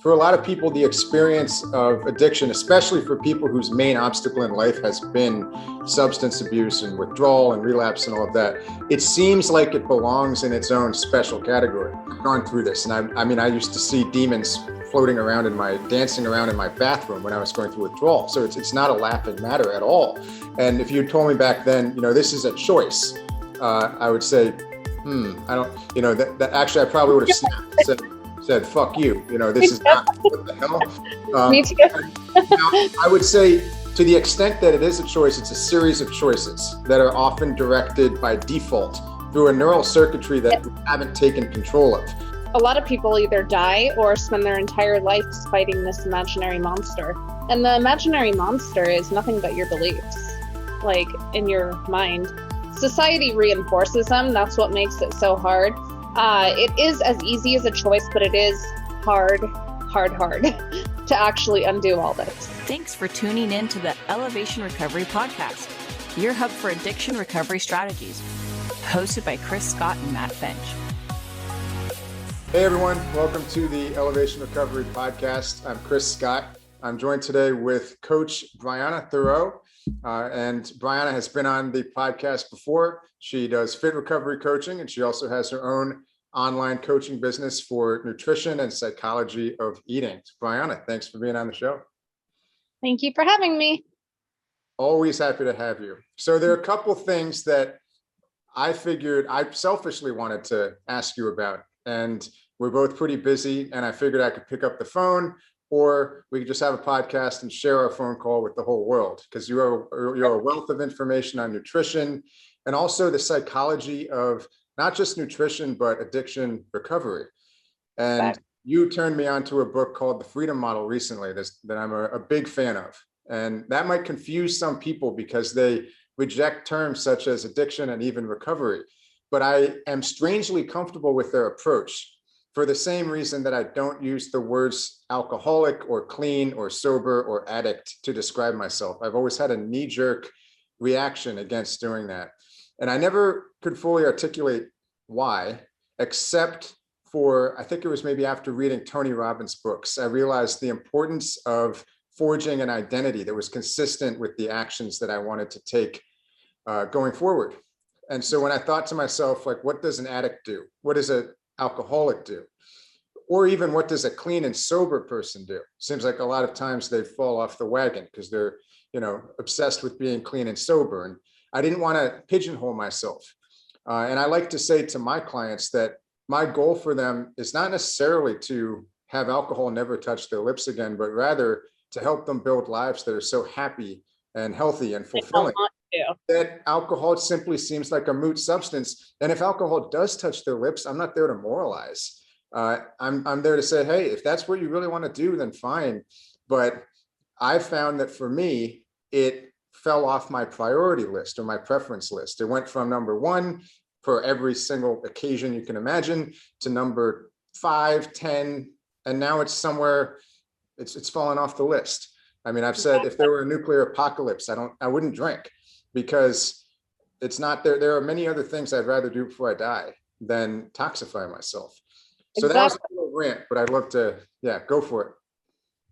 For a lot of people, the experience of addiction, especially for people whose main obstacle in life has been substance abuse and withdrawal and relapse and all of that, it seems like it belongs in its own special category. I've gone through this, and I used to see demons floating around dancing around in my bathroom when I was going through withdrawal. So it's not a laughing matter at all. And if you told me back then, this is a choice, I would say, I don't, that actually I probably would have snapped and said, fuck you, this is not, what the hell? Me too. Now, I would say, to the extent that it is a choice, it's a series of choices that are often directed by default through a neural circuitry that we haven't taken control of. A lot of people either die or spend their entire life fighting this imaginary monster. And the imaginary monster is nothing but your beliefs, like in your mind. Society reinforces them. That's what makes it so hard. It is as easy as a choice, but it is hard to actually undo all this. Thanks for tuning in to the Elevation Recovery Podcast, your hub for addiction recovery strategies, hosted by Chris Scott and Matt Finch. Hey everyone, welcome to the Elevation Recovery Podcast. I'm Chris Scott. I'm joined today with Coach Briana Theroux. And Briana has been on the podcast before. She does fit recovery coaching, and she also has her own online coaching business for nutrition and psychology of eating. So Briana, thanks for being on the show. Thank you for having me. Always happy to have you. So there are a couple things that I figured I selfishly wanted to ask you about, and we're both pretty busy, and I figured I could pick up the phone, or we could just have a podcast and share our phone call with the whole world, because you're a wealth of information on nutrition and also the psychology of not just nutrition, but addiction recovery. And you turned me on to a book called The Freedom Model recently that I'm a big fan of. And that might confuse some people because they reject terms such as addiction and even recovery. But I am strangely comfortable with their approach, for the same reason that I don't use the words alcoholic or clean or sober or addict to describe myself. I've always had a knee-jerk reaction against doing that. And I never could fully articulate why, except for, I think it was maybe after reading Tony Robbins' books, I realized the importance of forging an identity that was consistent with the actions that I wanted to take going forward. And so when I thought to myself, like, what does an addict do? What does an alcoholic do? Or even what does a clean and sober person do? Seems like a lot of times they fall off the wagon because they're, obsessed with being clean and sober. And I didn't want to pigeonhole myself. And I like to say to my clients that my goal for them is not necessarily to have alcohol never touch their lips again, but rather to help them build lives that are so happy and healthy and fulfilling. That alcohol simply seems like a moot substance. And if alcohol does touch their lips, I'm not there to moralize. I'm there to say, hey, if that's what you really want to do, then fine. But I found that for me, it fell off my priority list or my preference list. It went from number 1 for every single occasion you can imagine to number 5, 10, and now it's somewhere, it's fallen off the list. I mean, I've said if there were a nuclear apocalypse, I wouldn't drink, because it's not there. There are many other things I'd rather do before I die than toxify myself. So that was a little rant, but I'd love to, go for it.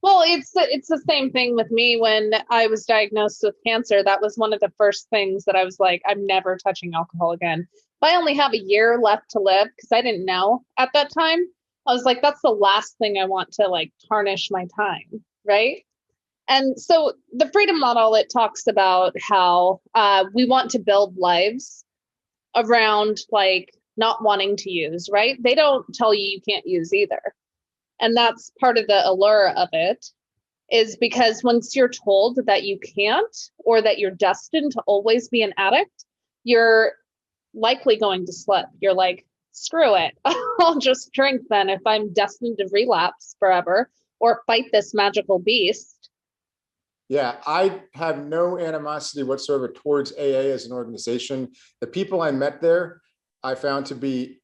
Well, it's the same thing with me. When I was diagnosed with cancer, that was one of the first things that I was like, I'm never touching alcohol again. If I only have a year left to live, because I didn't know at that time, I was like, that's the last thing I want to tarnish my time, right? And so the freedom model, it talks about how we want to build lives around not wanting to use, right? They don't tell you can't use either. And that's part of the allure of it, is because once you're told that you can't, or that you're destined to always be an addict, you're likely going to slip. You're like, screw it. I'll just drink then if I'm destined to relapse forever or fight this magical beast. Yeah, I have no animosity whatsoever towards AA as an organization. The people I met there, I found to be,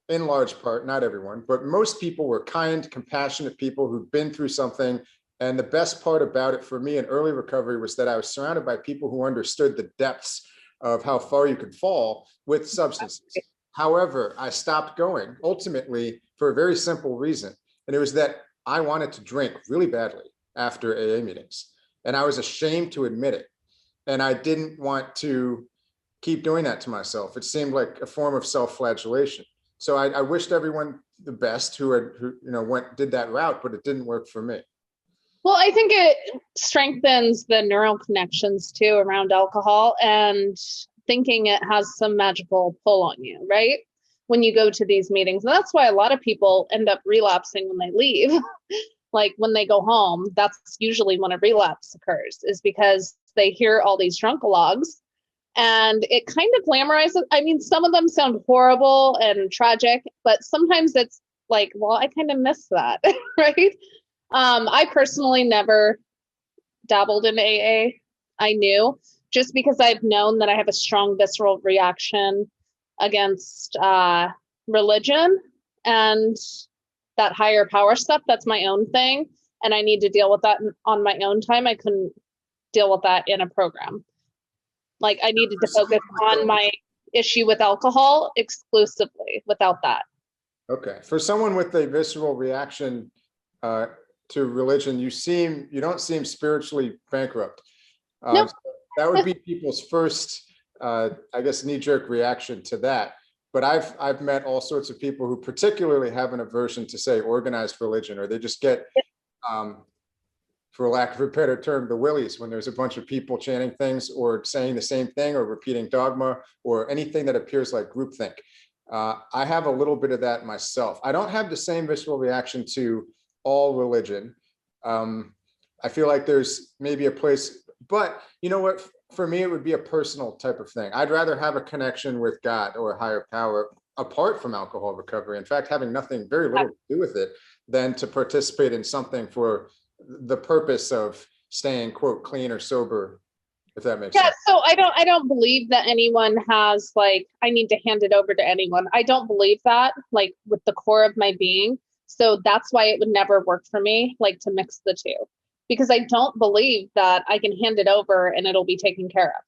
in large part, not everyone, but most people were kind, compassionate people who'd been through something. And the best part about it for me in early recovery was that I was surrounded by people who understood the depths of how far you could fall with substances. However, I stopped going ultimately for a very simple reason. And it was that I wanted to drink really badly after AA meetings, and I was ashamed to admit it. And I didn't want to keep doing that to myself. It seemed like a form of self-flagellation. So I wished everyone the best who did that route, but it didn't work for me. Well, I think it strengthens the neural connections too around alcohol, and thinking it has some magical pull on you, right? When you go to these meetings. And that's why a lot of people end up relapsing when they leave. Like when they go home, that's usually when a relapse occurs, is because they hear all these drunkalogs and it kind of glamorizes. I mean, some of them sound horrible and tragic, but sometimes it's like, well, I kind of miss that, right? I personally never dabbled in AA. I knew, just because I've known that I have a strong visceral reaction against religion and that higher power stuff. That's my own thing. And I need to deal with that on my own time. I couldn't deal with that in a program. Like I needed to focus on my issue with alcohol exclusively without that. Okay. For someone with a visceral reaction to religion, you don't seem spiritually bankrupt. Nope. That would be people's first, I guess, knee-jerk reaction to that. But I've met all sorts of people who particularly have an aversion to, say, organized religion, or they just get, for lack of a better term, the willies when there's a bunch of people chanting things or saying the same thing or repeating dogma or anything that appears like groupthink. I have a little bit of that myself. I don't have the same visceral reaction to all religion. I feel like there's maybe a place, but you know what? For me, it would be a personal type of thing. I'd rather have a connection with God or a higher power apart from alcohol recovery. In fact, having very little to do with it, than to participate in something for the purpose of staying, quote, clean or sober, if that makes sense. So I don't believe that anyone has like, I need to hand it over to anyone. I don't believe that, like, with the core of my being. So that's why it would never work for me, like, to mix the two, because I don't believe that I can hand it over and it'll be taken care of.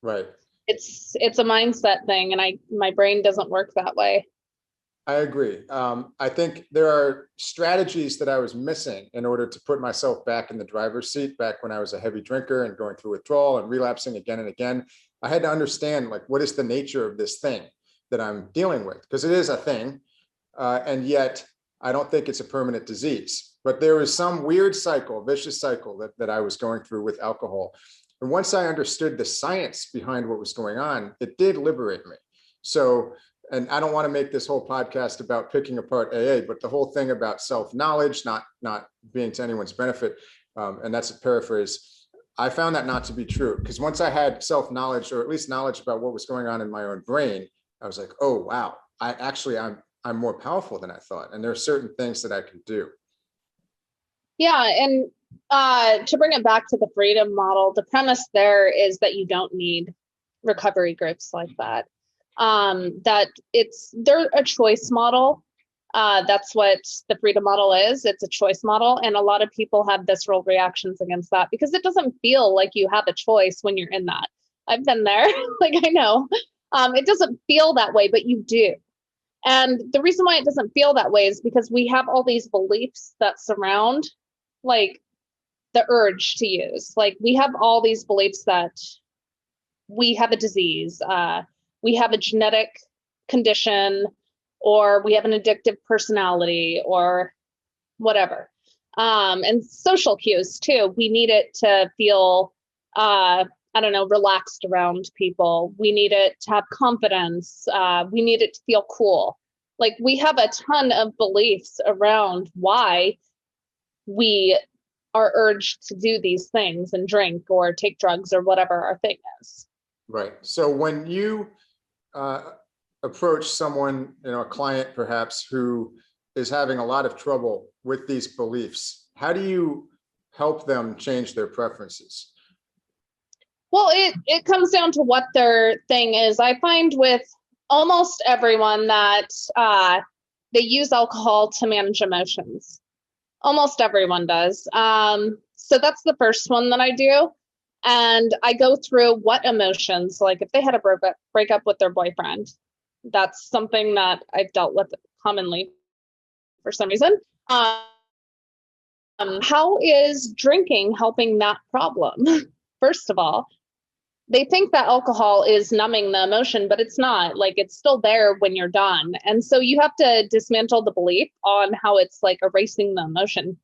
Right. It's a mindset thing, and my brain doesn't work that way. I agree. I think there are strategies that I was missing in order to put myself back in the driver's seat back when I was a heavy drinker and going through withdrawal and relapsing again and again. I had to understand, like, what is the nature of this thing that I'm dealing with? Because it is a thing, and yet I don't think it's a permanent disease. But there was some weird cycle, vicious cycle that I was going through with alcohol. And once I understood the science behind what was going on, it did liberate me. So, and I don't want to make this whole podcast about picking apart AA, but the whole thing about self-knowledge, not being to anyone's benefit, and that's a paraphrase, I found that not to be true. Because once I had self-knowledge, or at least knowledge about what was going on in my own brain, I was like, oh, wow, I'm more powerful than I thought. And there are certain things that I can do. Yeah. And to bring it back to the freedom model, the premise there is that you don't need recovery groups like that. That they're a choice model. That's what the freedom model is. It's a choice model. And a lot of people have visceral reactions against that because it doesn't feel like you have a choice when you're in that. I've been there. Like, I know. It doesn't feel that way, but you do. And the reason why it doesn't feel that way is because we have all these beliefs that surround, like, the urge to use. Like, we have all these beliefs that we have a disease, we have a genetic condition, or we have an addictive personality, or whatever. And social cues too. We need it to feel, relaxed around people. We need it to have confidence. We need it to feel cool. Like, we have a ton of beliefs around why we are urged to do these things and drink or take drugs or whatever our thing is. Right. So when you approach someone, a client perhaps, who is having a lot of trouble with these beliefs, how do you help them change their preferences? Well, it comes down to what their thing is. I find with almost everyone that they use alcohol to manage emotions. Almost everyone does. So that's the first one that I do. And I go through what emotions, like if they had a breakup with their boyfriend, that's something that I've dealt with commonly for some reason. How is drinking helping that problem? First of all, they think that alcohol is numbing the emotion, but it's not. Like, it's still there when you're done. And so you have to dismantle the belief on how it's like erasing the emotion,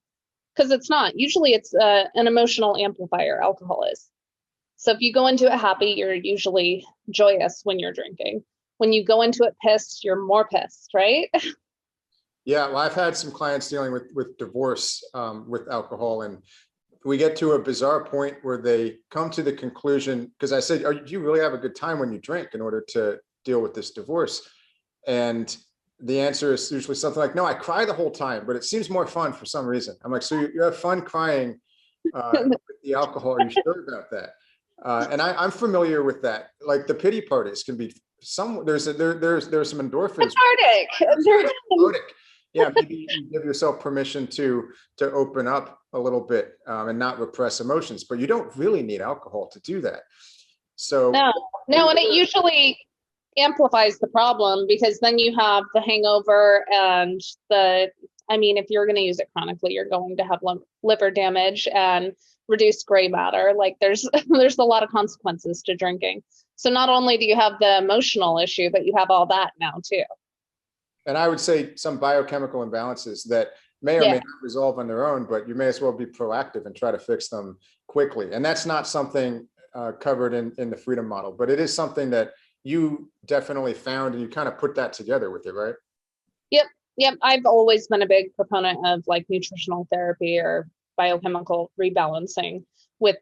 because it's not. Usually it's an emotional amplifier, alcohol is. So if you go into it happy, you're usually joyous when you're drinking. When you go into it pissed, you're more pissed, right? Yeah, well, I've had some clients dealing with divorce with alcohol, and we get to a bizarre point where they come to the conclusion, because I said, do you really have a good time when you drink in order to deal with this divorce? And the answer is usually something like, no, I cry the whole time, but it seems more fun for some reason. I'm like, so you have fun crying with the alcohol? Are you sure about that? And I'm familiar with that. Like, the pity parties can be there's some endorphins. Cathartic. Yeah, maybe you give yourself permission to open up a little bit and not repress emotions, but you don't really need alcohol to do that. So no, and it usually amplifies the problem, because then you have the hangover and if you're going to use it chronically, you're going to have liver damage and reduced gray matter. Like, there's a lot of consequences to drinking. So not only do you have the emotional issue, but you have all that now too. And I would say some biochemical imbalances that may or may not resolve on their own, but you may as well be proactive and try to fix them quickly. And that's not something covered in the freedom model, but it is something that you definitely found, and you kind of put that together with it, right? Yep. I've always been a big proponent of like nutritional therapy or biochemical rebalancing with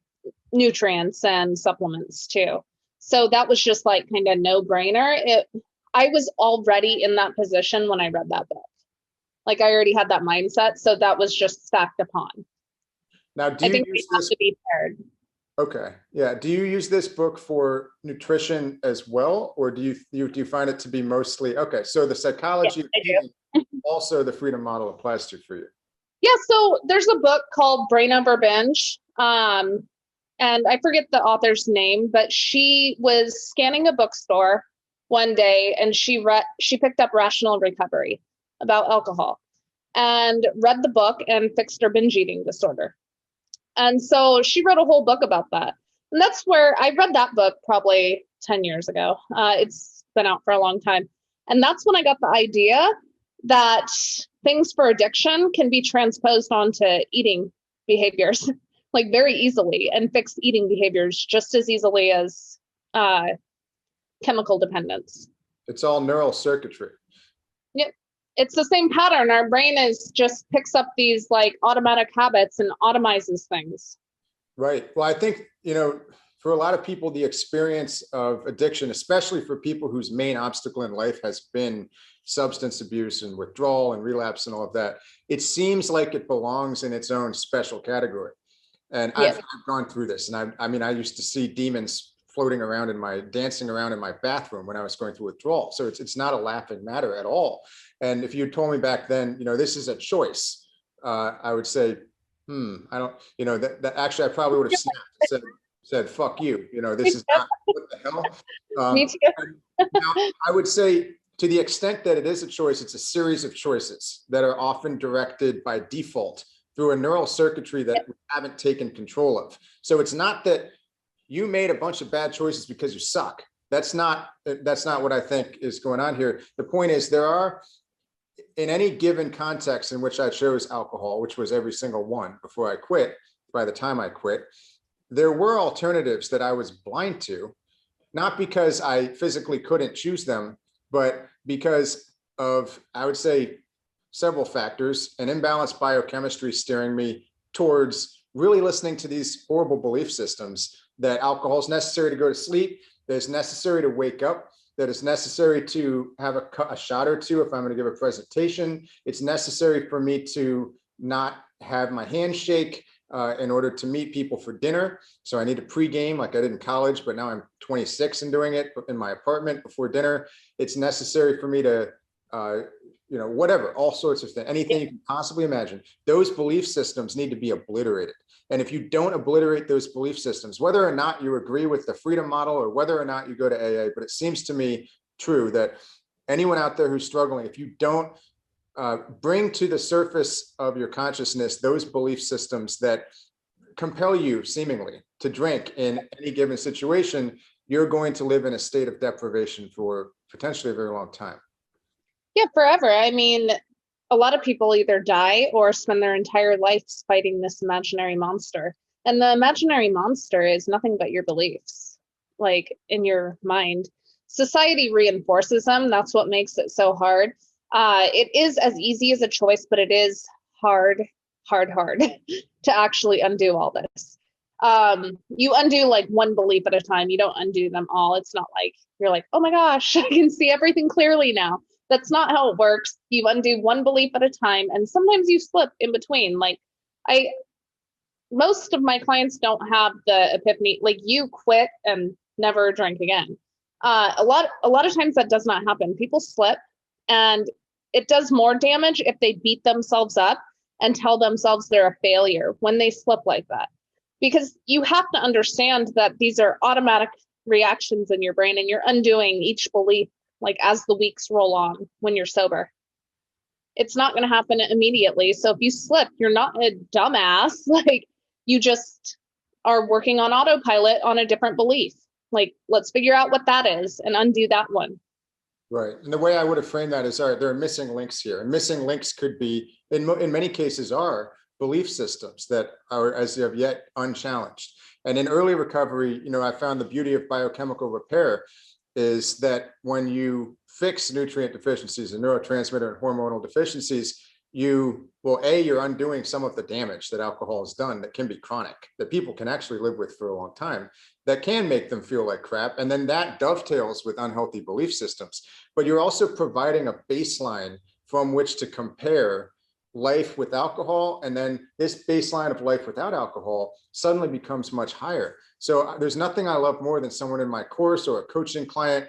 nutrients and supplements too. So that was just like kind of no brainer. I was already in that position when I read that book. Like, I already had that mindset. So that was just stacked upon. Now, I think we have to be paired. Okay. Yeah. Do you use this book for nutrition as well? Or do you find it to be mostly, okay, so the psychology of eating, also the freedom model applies to for you? Yeah. So there's a book called Brain Over Binge. And I forget the author's name, but she was scanning a bookstore one day, and she picked up Rational Recovery about alcohol and read the book and fixed her binge eating disorder. And so she wrote a whole book about that. And that's where I read that book probably 10 years ago. It's been out for a long time. And that's when I got the idea that things for addiction can be transposed onto eating behaviors, like, very easily, and fix eating behaviors just as easily as chemical dependence. It's all neural circuitry. Yep. It's the same pattern. Our brain just picks up these like automatic habits and automizes things. Right. Well, I think, for a lot of people, the experience of addiction, especially for people whose main obstacle in life has been substance abuse and withdrawal and relapse and all of that, it seems like it belongs in its own special category. And I've gone through this. And I used to see demons dancing around in my bathroom when I was going through withdrawal. So it's not a laughing matter at all. And if you told me back then, this is a choice, I would say, I don't, that actually I probably would have snapped and said, fuck you. This is not, what the hell? Me too. Now, I would say, to the extent that it is a choice, it's a series of choices that are often directed by default through a neural circuitry that we haven't taken control of. So it's not that you made a bunch of bad choices because you suck. That's not what I think is going on here. The point is, there are, in any given context in which I chose alcohol, which was every single one before I quit, by the time I quit, there were alternatives that I was blind to, not because I physically couldn't choose them, but because of, I would say, several factors: an imbalanced biochemistry steering me towards really listening to these horrible belief systems that alcohol is necessary to go to sleep, that it's necessary to wake up, that it's necessary to have a shot or two if I'm going to give a presentation. It's necessary for me to not have my hand shake in order to meet people for dinner. So I need to pregame like I did in college, but now I'm 26 and doing it in my apartment before dinner. It's necessary for me to, whatever, all sorts of things, anything you can possibly imagine. Those belief systems need to be obliterated. And if you don't obliterate those belief systems, whether or not you agree with the freedom model or whether or not you go to AA, but it seems to me true that anyone out there who's struggling, if you don't bring to the surface of your consciousness those belief systems that compel you seemingly to drink in any given situation, you're going to live in a state of deprivation for potentially a very long time. Yeah, forever. I mean, a lot of people either die or spend their entire lives fighting this imaginary monster. And the imaginary monster is nothing but your beliefs, like in your mind. Society reinforces them. That's what makes it so hard. It is as easy as a choice, but it is hard to actually undo all this. You undo like one belief at a time. You don't undo them all. It's not like you're like, oh my gosh, I can see everything clearly now. That's not how it works. You undo one belief at a time, and sometimes you slip in between. Like most of my clients don't have the epiphany, like you quit and never drink again. A lot of times that does not happen. People slip, and it does more damage if they beat themselves up and tell themselves they're a failure when they slip like that. Because you have to understand that these are automatic reactions in your brain, and you're undoing each belief like as the weeks roll on when you're sober. It's not going to happen immediately. So if you slip, you're not a dumbass. Like you just are working on autopilot on a different belief. Like, let's figure out what that is and undo that one. Right. And the way I would have framed that is, all right, there are missing links here. And missing links could be, in many cases, are belief systems that are as of yet unchallenged. And in early recovery, I found the beauty of biochemical repair is that when you fix nutrient deficiencies and neurotransmitter and hormonal deficiencies, you're undoing some of the damage that alcohol has done that can be chronic, that people can actually live with for a long time, that can make them feel like crap. And then that dovetails with unhealthy belief systems. But you're also providing a baseline from which to compare life with alcohol. And then this baseline of life without alcohol suddenly becomes much higher. So there's nothing I love more than someone in my course or a coaching client,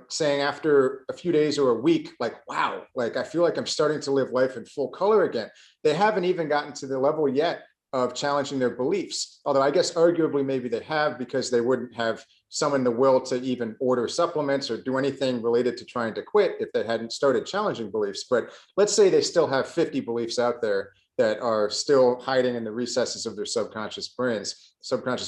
saying after a few days or a week, like, wow, like I feel like I'm starting to live life in full color again. They haven't even gotten to the level yet of challenging their beliefs. Although I guess arguably maybe they have, because they wouldn't have summoned the will to even order supplements or do anything related to trying to quit if they hadn't started challenging beliefs. But let's say they still have 50 beliefs out there that are still hiding in the recesses of their subconscious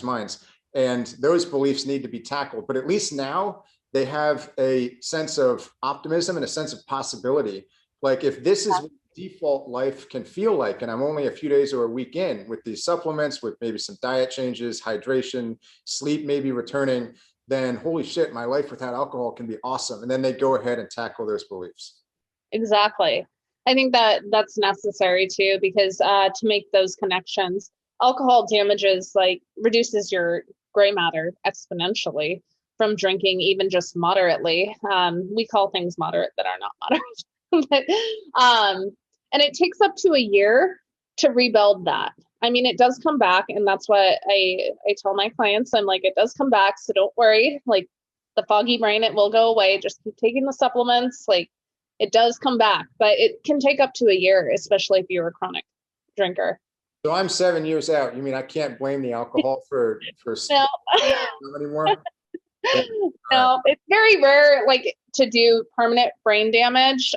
minds. And those beliefs need to be tackled. But at least now they have a sense of optimism and a sense of possibility. Like if this is what default life can feel like, and I'm only a few days or a week in with these supplements, with maybe some diet changes, hydration, sleep maybe returning, then holy shit, my life without alcohol can be awesome. And then they go ahead and tackle those beliefs. Exactly. I think that that's necessary too, because to make those connections, alcohol reduces your gray matter exponentially from drinking, even just moderately. We call things moderate that are not moderate. And it takes up to a year to rebuild that. I mean, it does come back. And that's what I tell my clients. I'm like, it does come back. So don't worry, like the foggy brain, it will go away. Just keep taking the supplements. Like it does come back, but it can take up to a year, especially if you're a chronic drinker. So I'm 7 years out. You mean I can't blame the alcohol for No. anymore? No, it's very rare, like to do permanent brain damage.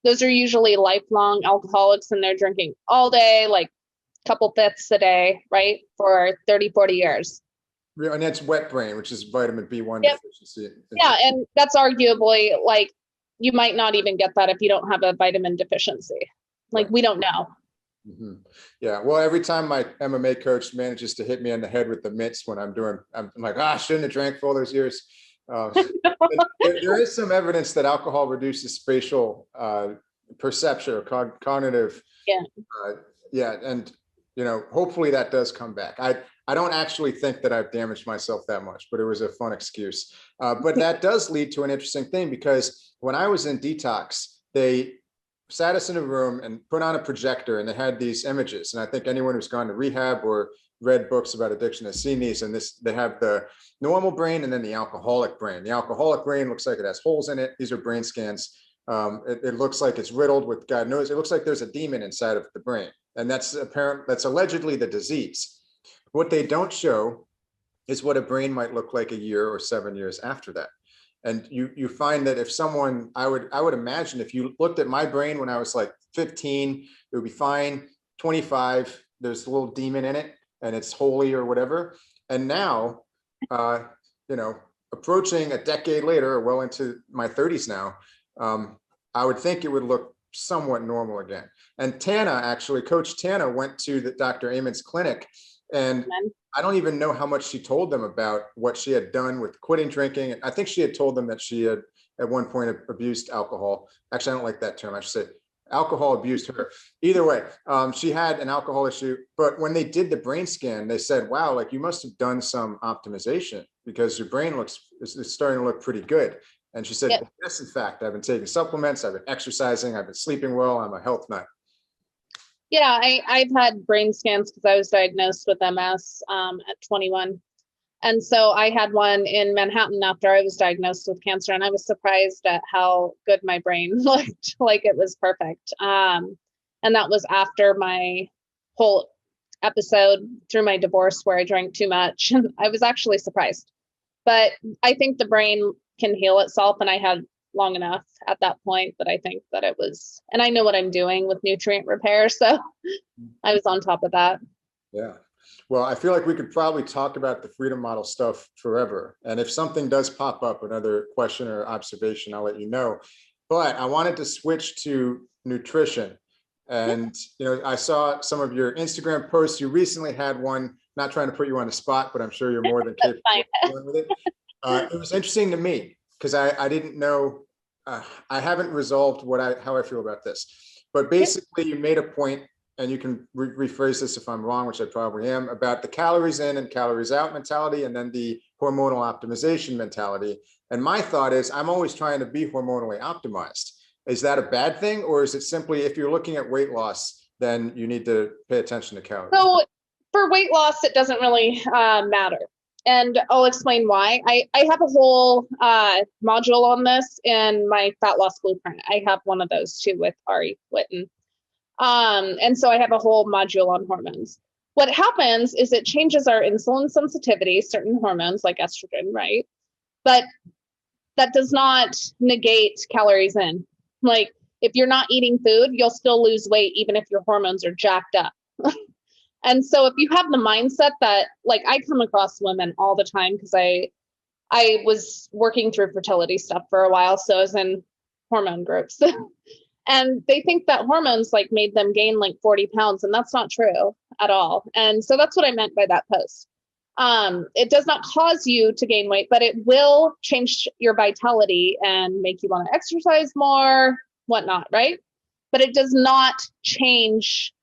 Those are usually lifelong alcoholics, and they're drinking all day, like a couple fifths a day, right? For 30, 40 years. And that's wet brain, which is vitamin B1 Yep. deficiency. Yeah. And that's arguably like, you might not even get that if you don't have a vitamin deficiency. Like Right. We don't know. Mm-hmm. Yeah. Well, every time my MMA coach manages to hit me on the head with the mitts when I'm like, I shouldn't have drank for all those years. There is some evidence that alcohol reduces spatial perception or cognitive. Yeah. And hopefully that does come back. I don't actually think that I've damaged myself that much, but it was a fun excuse. But that does lead to an interesting thing, because when I was in detox, they sat us in a room and put on a projector, and they had these images. And I think anyone who's gone to rehab or read books about addiction has seen these. And they have the normal brain and then the alcoholic brain. The alcoholic brain looks like it has holes in it. These are brain scans. It looks like it's riddled with, God knows, it looks like there's a demon inside of the brain. And that's allegedly the disease. What they don't show is what a brain might look like a year or 7 years after that. And you find that if someone, I would imagine if you looked at my brain when I was like 15, it would be fine. 25, there's a little demon in it and it's holy or whatever. And now, approaching a decade later, or well into my 30s now, I would think it would look somewhat normal again. And Coach Tana went to the Dr. Amen's clinic, and I don't even know how much she told them about what she had done with quitting drinking. I think she had told them that she had at one point abused alcohol. Actually, I don't like that term. I should say alcohol abused her. Either way, she had an alcohol issue. But when they did the brain scan, they said, wow, like you must have done some optimization because your brain is starting to look pretty good. And she said, yes, in fact, I've been taking supplements, I've been exercising, I've been sleeping well, I'm a health nut. Yeah, I've had brain scans because I was diagnosed with MS at 21. And so I had one in Manhattan after I was diagnosed with cancer, and I was surprised at how good my brain looked, like it was perfect. And that was after my whole episode through my divorce where I drank too much. I was actually surprised. But I think the brain can heal itself, and I had long enough at that point that I think that it was, and I know what I'm doing with nutrient repair, so I was on top of that. Yeah. Well, I feel like we could probably talk about the Freedom Model stuff forever. And if something does pop up, another question or observation, I'll let you know. But I wanted to switch to nutrition. And, I saw some of your Instagram posts. You recently had one, not trying to put you on the spot, but I'm sure you're more than capable of doing with it. It was interesting to me because I didn't know, I haven't resolved how I feel about this. But basically, you made a point, and you can rephrase this if I'm wrong, which I probably am, about the calories in and calories out mentality, and then the hormonal optimization mentality. And my thought is, I'm always trying to be hormonally optimized. Is that a bad thing? Or is it simply, if you're looking at weight loss, then you need to pay attention to calories? So for weight loss, it doesn't really matter. And I'll explain why. I have a whole module on this in my fat loss blueprint. I have one of those too with Ari Whitten. And so I have a whole module on hormones. What happens is it changes our insulin sensitivity, certain hormones like estrogen, right? But that does not negate calories in. Like if you're not eating food, you'll still lose weight even if your hormones are jacked up. And so if you have the mindset that, like, I come across women all the time because I was working through fertility stuff for a while, so I was in hormone groups. And they think that hormones like made them gain like 40 pounds, and that's not true at all. And so that's what I meant by that post. It does not cause you to gain weight, but it will change your vitality and make you want to exercise more, whatnot, right? But it does not change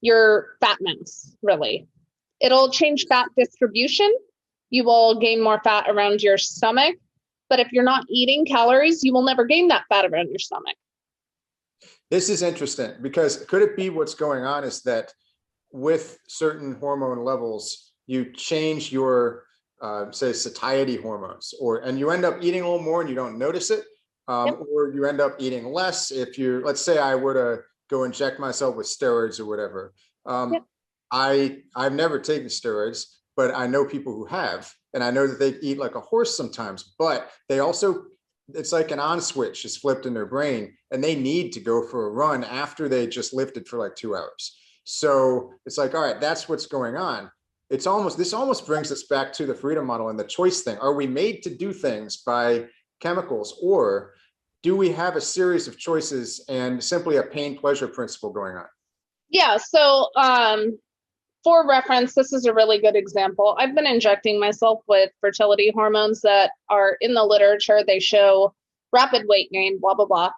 your fat mass, really. It'll change fat distribution. You will gain more fat around your stomach. But if you're not eating calories, you will never gain that fat around your stomach. This is interesting because could it be what's going on is that with certain hormone levels, you change your, say, satiety hormones, and you end up eating a little more and you don't notice it, or you end up eating less. If you, let's say I were to go inject myself with steroids or whatever. I've never taken steroids, but I know people who have, and I know that they eat like a horse sometimes, but they also, it's like an on switch is flipped in their brain, and they need to go for a run after they just lifted for like 2 hours. So it's like, all right, that's what's going on. This almost brings us back to the freedom model and the choice thing. Are we made to do things by chemicals, or do we have a series of choices and simply a pain-pleasure principle going on? Yeah. So for reference, this is a really good example. I've been injecting myself with fertility hormones that are in the literature. They show rapid weight gain, blah, blah, blah.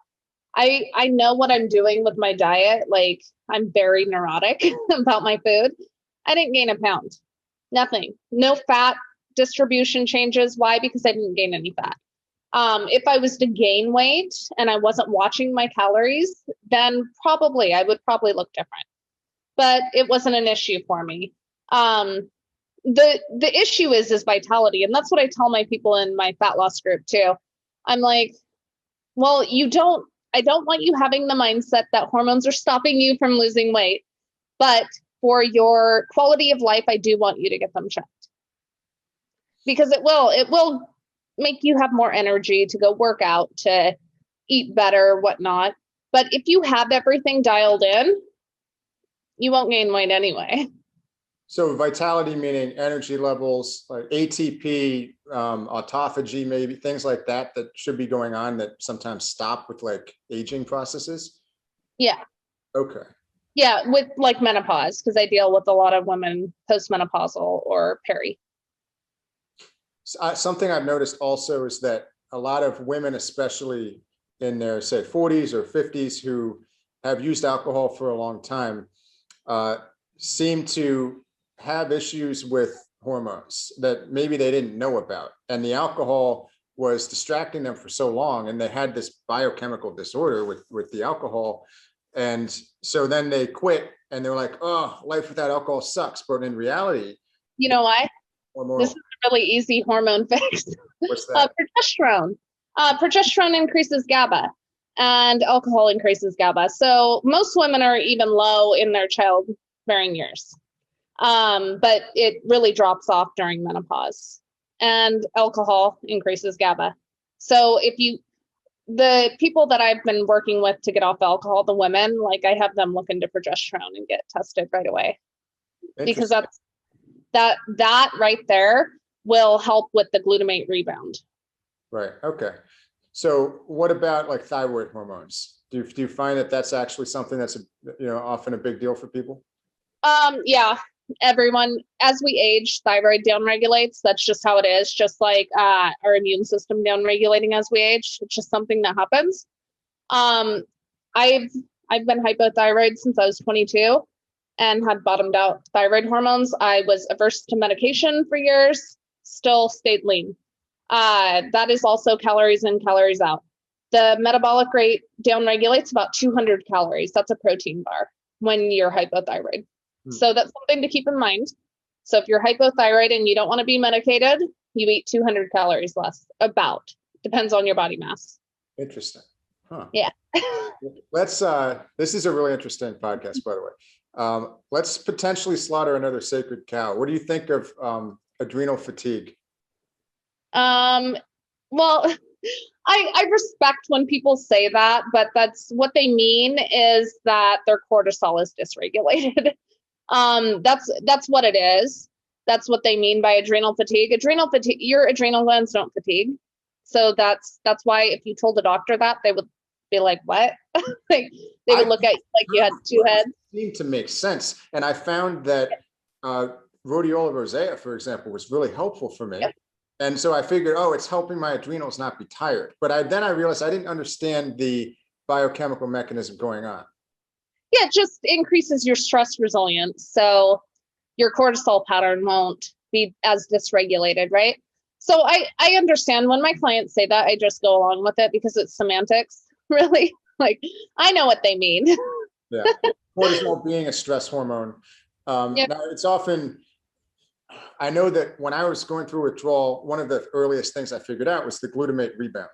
I know what I'm doing with my diet. Like, I'm very neurotic about my food. I didn't gain a pound. Nothing. No fat distribution changes. Why? Because I didn't gain any fat. If I was to gain weight and I wasn't watching my calories, then I would probably look different. But it wasn't an issue for me. The issue is vitality. And that's what I tell my people in my fat loss group too. I'm like, well, I don't want you having the mindset that hormones are stopping you from losing weight. But for your quality of life, I do want you to get them checked. Because it will make you have more energy to go work out, to eat better, whatnot. But if you have everything dialed in, you won't gain weight anyway. So vitality meaning energy levels, like ATP, autophagy, maybe things like that should be going on that sometimes stop with like aging processes. Yeah. Okay. Yeah, with like menopause, because I deal with a lot of women postmenopausal or peri. Something I've noticed also is that a lot of women, especially in their, say, 40s or 50s, who have used alcohol for a long time, seem to have issues with hormones that maybe they didn't know about. And the alcohol was distracting them for so long, and they had this biochemical disorder with the alcohol. And so then they quit and they're like, oh, life without alcohol sucks. But in reality, you know why? This is a really easy hormone fix. What's that? Progesterone. Progesterone increases GABA, and alcohol increases GABA. So most women are even low in their childbearing years. But it really drops off during menopause, and alcohol increases GABA. So the people that I've been working with to get off alcohol, the women, like I have them look into progesterone and get tested right away, because that right there will help with the glutamate rebound. Right. Okay. So what about like thyroid hormones? Do you find that that's actually something that's, often a big deal for people? Yeah. Everyone, as we age, thyroid downregulates. That's just how it is. Just like our immune system downregulating as we age. It's just something that happens. I've been hypothyroid since I was 22 and had bottomed out thyroid hormones. I was averse to medication for years, still stayed lean. That is also calories in, calories out. The metabolic rate downregulates about 200 calories. That's a protein bar when you're hypothyroid. So that's something to keep in mind. So if you're hypothyroid and you don't want to be medicated, you eat 200 calories less, about. Depends on your body mass. Interesting. Huh. Yeah. This is a really interesting podcast, by the way. Let's potentially slaughter another sacred cow. What do you think of adrenal fatigue? Well, I respect when people say that, but that's what they mean is that their cortisol is dysregulated. That's what it is. That's what they mean by adrenal fatigue. Adrenal fatigue, your adrenal glands don't fatigue. So that's why if you told a doctor that, they would be like, what? Like they would look at you like you had two heads. It seemed to make sense. And I found that rhodiola rosea, for example, was really helpful for me. Yep. And so I figured, it's helping my adrenals not be tired. But then I realized I didn't understand the biochemical mechanism going on. Yeah, it just increases your stress resilience. So your cortisol pattern won't be as dysregulated, right? So I understand when my clients say that, I just go along with it because it's semantics, really. Like, I know what they mean. Yeah, cortisol being a stress hormone. Now it's often, I know that when I was going through withdrawal, one of the earliest things I figured out was the glutamate rebound.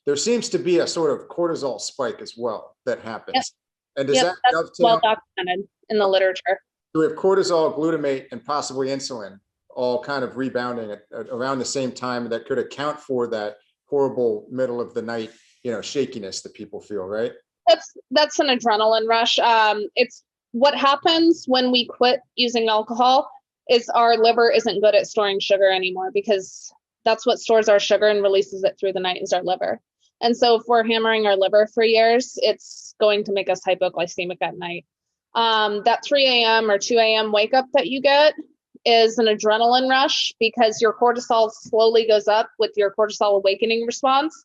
There seems to be a sort of cortisol spike as well that happens. Yep. And does that that's well documented in the literature? So we have cortisol, glutamate, and possibly insulin all kind of rebounding at around the same time that could account for that horrible middle of the night, shakiness that people feel, right? That's an adrenaline rush. It's what happens when we quit using alcohol is our liver isn't good at storing sugar anymore, because that's what stores our sugar and releases it through the night is our liver. And so if we're hammering our liver for years, it's going to make us hypoglycemic at night. That 3 a.m. or 2 a.m. wake up that you get is an adrenaline rush because your cortisol slowly goes up with your cortisol awakening response.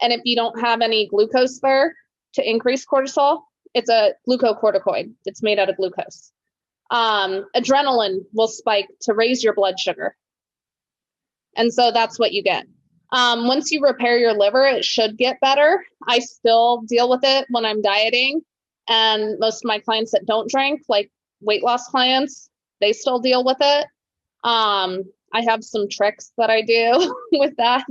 And if you don't have any glucose there to increase cortisol, it's a glucocorticoid. It's made out of glucose. Adrenaline will spike to raise your blood sugar. And so that's what you get. Once you repair your liver, it should get better. I still deal with it when I'm dieting. And most of my clients that don't drink, like weight loss clients, they still deal with it. I have some tricks that I do with that.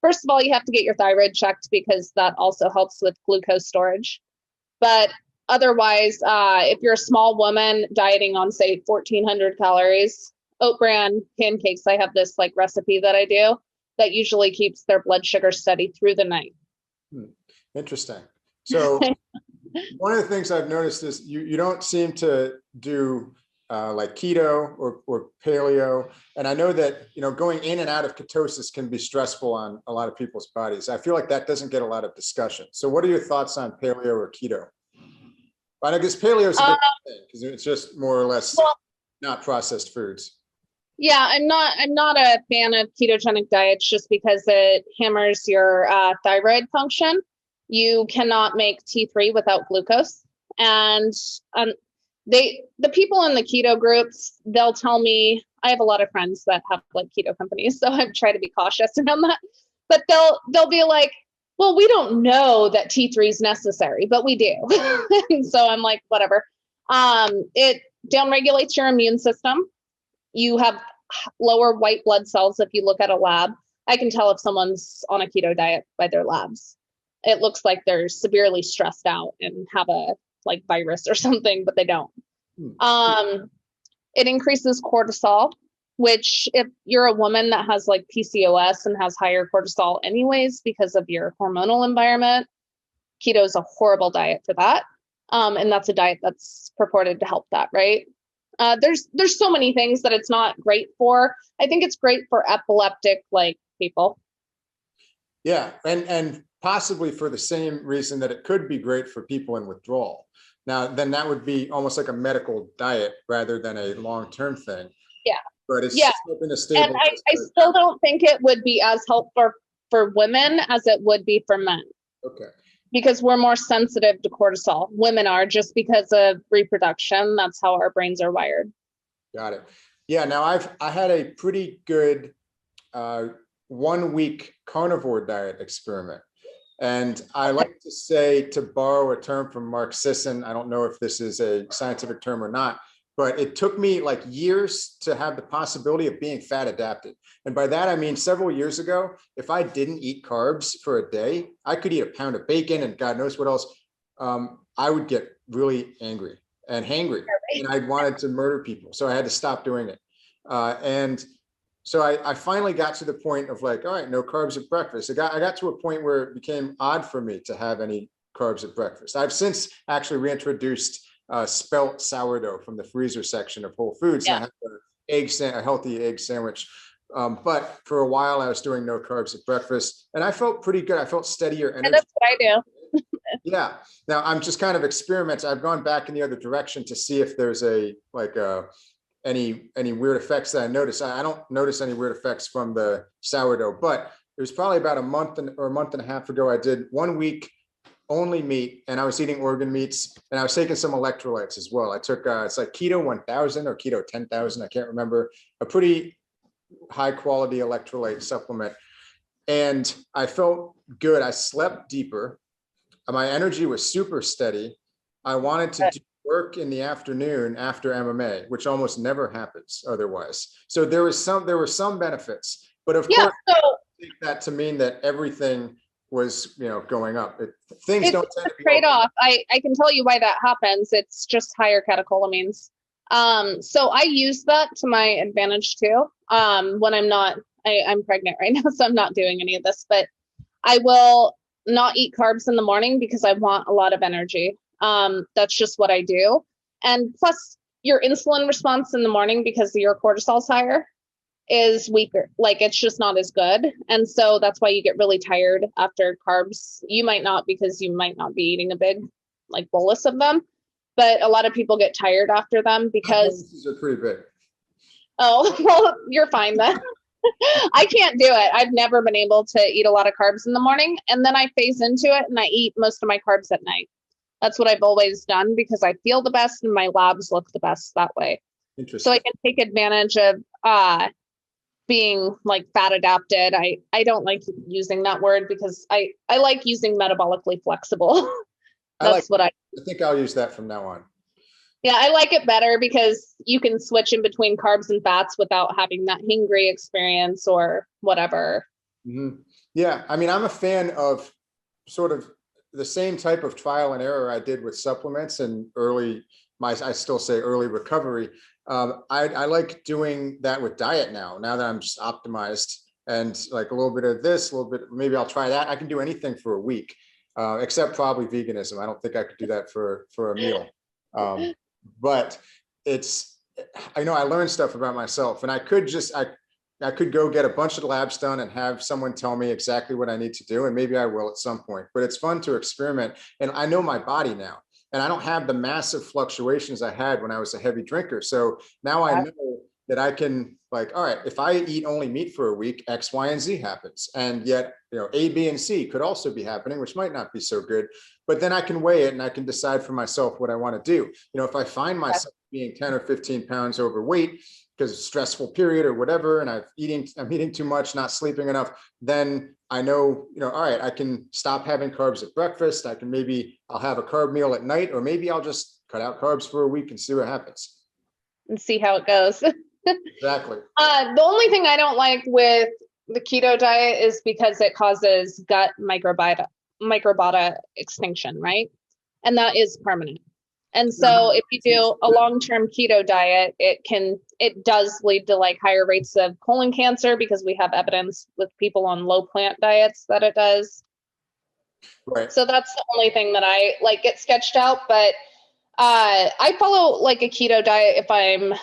First of all, you have to get your thyroid checked because that also helps with glucose storage. But otherwise, if you're a small woman dieting on, say, 1,400 calories, oat bran pancakes, I have this like recipe that I do. that usually keeps their blood sugar steady through the night. Interesting. So one of the things I've noticed is you don't seem to do like keto or paleo. And I know that, going in and out of ketosis can be stressful on a lot of people's bodies. I feel like that doesn't get a lot of discussion. So what are your thoughts on paleo or keto? But I guess paleo is a different thing because it's just more or less not processed foods. Yeah, I'm not a fan of ketogenic diets just because it hammers your thyroid function. You cannot make T3 without glucose. And the people in the keto groups, they'll tell me, I have a lot of friends that have like keto companies, so I try to be cautious around that. But they'll be like, well, we don't know that T3 is necessary, but we do. And so I'm like, whatever. It downregulates your immune system. You have lower white blood cells if you look at a lab. I can tell if someone's on a keto diet by their labs. It looks like they're severely stressed out and have a like virus or something, but they don't. It increases cortisol, which if you're a woman that has like PCOS and has higher cortisol anyways because of your hormonal environment, keto is a horrible diet for that. And that's a diet that's purported to help that, right? There's so many things that it's not great for. I think it's great for epileptic like people. Yeah, and possibly for the same reason that it could be great for people in withdrawal. Now, then that would be almost like a medical diet rather than a long-term thing. Yeah. But it's still been a stable. And I still don't think it would be as helpful for women as it would be for men. Okay. Because we're more sensitive to cortisol. Women are, just because of reproduction. That's how our brains are wired. Got it. Yeah. Now I had a pretty good 1 week carnivore diet experiment. And I like to say, to borrow a term from Mark Sisson, I don't know if this is a scientific term or not, but it took me like years to have the possibility of being fat adapted. And by that, I mean, several years ago, if I didn't eat carbs for a day, I could eat a pound of bacon and God knows what else. I would get really angry and hangry, and I wanted to murder people. So I had to stop doing it. And so I finally got to the point of like, all right, no carbs at breakfast. I got to a point where it became odd for me to have any carbs at breakfast. I've since actually reintroduced spelt sourdough from the freezer section of Whole Foods. Yeah. And I have a healthy egg sandwich. But for a while I was doing no carbs at breakfast and I felt pretty good. I felt steadier energy. And that's what I do. Yeah. Now I'm just kind of experimenting. I've gone back in the other direction to see if there's any weird effects that I notice. I don't notice any weird effects from the sourdough, but it was probably about a month and a half ago. I did 1 week only meat, and I was eating organ meats, and I was taking some electrolytes as well. I took it's like Keto 1000 or Keto 10,000. I can't remember, a pretty high quality electrolyte supplement. And I felt good. I slept deeper. My energy was super steady. I wanted to do work in the afternoon after MMA, which almost never happens otherwise. So there were some benefits, but of course, I take that to mean that everything was, going up. Things don't tend to be trade-off. I can tell you why that happens. It's just higher catecholamines. So I use that to my advantage too. When I'm pregnant right now, so I'm not doing any of this, but I will not eat carbs in the morning because I want a lot of energy. That's just what I do. And plus your insulin response in the morning, because your cortisol's higher, is weaker. Like it's just not as good. And so that's why you get really tired after carbs. You might not, because you might not be eating a big like bolus of them, but a lot of people get tired after them because these are pretty big. Oh, well, you're fine then. I can't do it. I've never been able to eat a lot of carbs in the morning, and then I phase into it and I eat most of my carbs at night. That's what I've always done because I feel the best and my labs look the best that way. Interesting. So I can take advantage of being like fat adapted. I don't like using that word because I like using metabolically flexible. I think I'll use that from now on. Yeah, I like it better because you can switch in between carbs and fats without having that hangry experience or whatever. Mm-hmm. Yeah, I mean, I'm a fan of sort of the same type of trial and error I did with supplements and I still say early recovery. I like doing that with diet now that I'm just optimized. and like a little bit of this, a little bit, maybe I'll try that. I can do anything for a week, except probably veganism. I don't think I could do that for a meal. But I know I learned stuff about myself, and I could go get a bunch of labs done and have someone tell me exactly what I need to do. And maybe I will at some point, but it's fun to experiment. And I know my body now, and I don't have the massive fluctuations I had when I was a heavy drinker. So now I know that I can, like, all right, if I eat only meat for a week, X, Y, and Z happens. And yet, A, B, and C could also be happening, which might not be so good, but then I can weigh it and I can decide for myself what I want to do. If I find myself being 10 or 15 pounds overweight because of a stressful period or whatever, and I'm eating too much, not sleeping enough, then I know, all right, I can stop having carbs at breakfast. I'll have a carb meal at night, or maybe I'll just cut out carbs for a week and see what happens. And see how it goes. Exactly. The only thing I don't like with the keto diet is because it causes gut microbiota extinction, right? And that is permanent. And so if you do a long-term keto diet, it does lead to like higher rates of colon cancer, because we have evidence with people on low plant diets that it does. Right. So that's the only thing that I like get sketched out. But I follow like a keto diet if I'm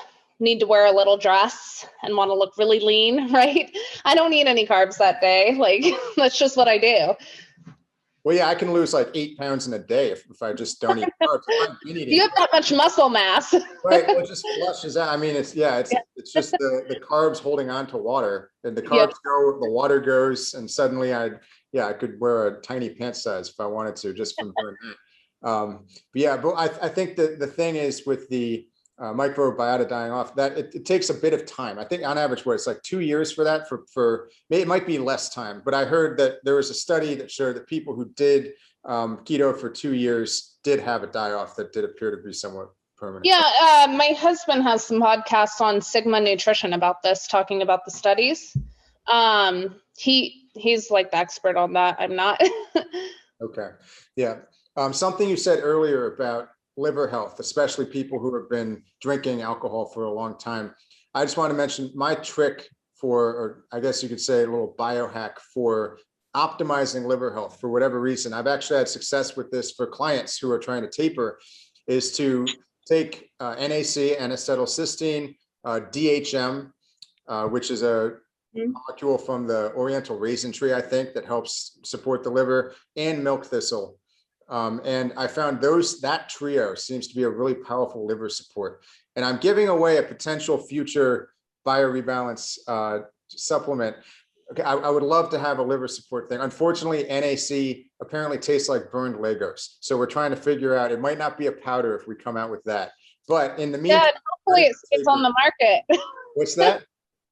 need to wear a little dress and want to look really lean, right? I don't eat any carbs that day. Like, that's just what I do. Well, yeah, I can lose like 8 pounds in a day if I just don't eat carbs. You have that much muscle mass. Right. Well, it just flushes out. I mean, it's just the carbs holding on to water, and the carbs go, the water goes, and suddenly I could wear a tiny pant size if I wanted to, just from doing that. But I think that the thing is with the microbiota dying off, that it takes a bit of time. I think on average, it's like 2 years for that. It might be less time, but I heard that there was a study that showed that people who did keto for 2 years did have a die off that did appear to be somewhat permanent. Yeah, my husband has some podcasts on Sigma Nutrition about this, talking about the studies. He's like the expert on that. I'm not. Okay. Yeah. Something you said earlier about liver health, especially people who have been drinking alcohol for a long time. I just want to mention my trick or I guess you could say a little biohack for optimizing liver health for whatever reason. I've actually had success with this for clients who are trying to taper, is to take NAC, N-acetylcysteine, DHM, which is a molecule from the Oriental raisin tree, I think, that helps support the liver, and milk thistle. And I found that trio seems to be a really powerful liver support. And I'm giving away a potential future biorebalance supplement. Okay, I would love to have a liver support thing. Unfortunately, NAC apparently tastes like burned Legos. So we're trying to figure out, it might not be a powder if we come out with that. But in the meantime, hopefully it stays on the market. What's that?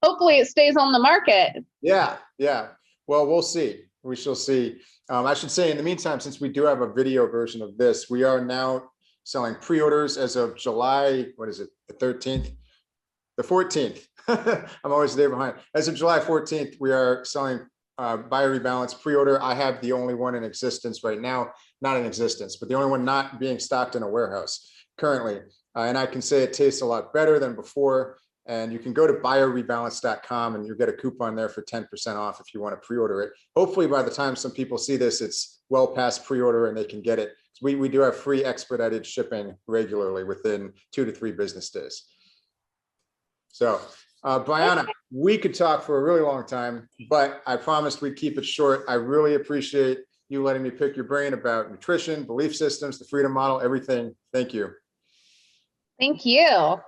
Hopefully it stays on the market. Yeah. Well, we'll see. We shall see. I should say, in the meantime, since we do have a video version of this, we are now selling pre-orders as of July, what is it, the 13th? The 14th. I'm always a day behind. As of July 14th, we are selling Biorebalance pre-order. I have the only one in existence right now, not in existence, but the only one not being stocked in a warehouse currently. And I can say it tastes a lot better than before. And you can go to biorebalance.com and you'll get a coupon there for 10% off if you want to pre-order it. Hopefully by the time some people see this, it's well past pre-order and they can get it. We do have free expedited shipping regularly within 2 to 3 business days. So Briana, we could talk for a really long time, but I promised we'd keep it short. I really appreciate you letting me pick your brain about nutrition, belief systems, the freedom model, everything. Thank you. Thank you.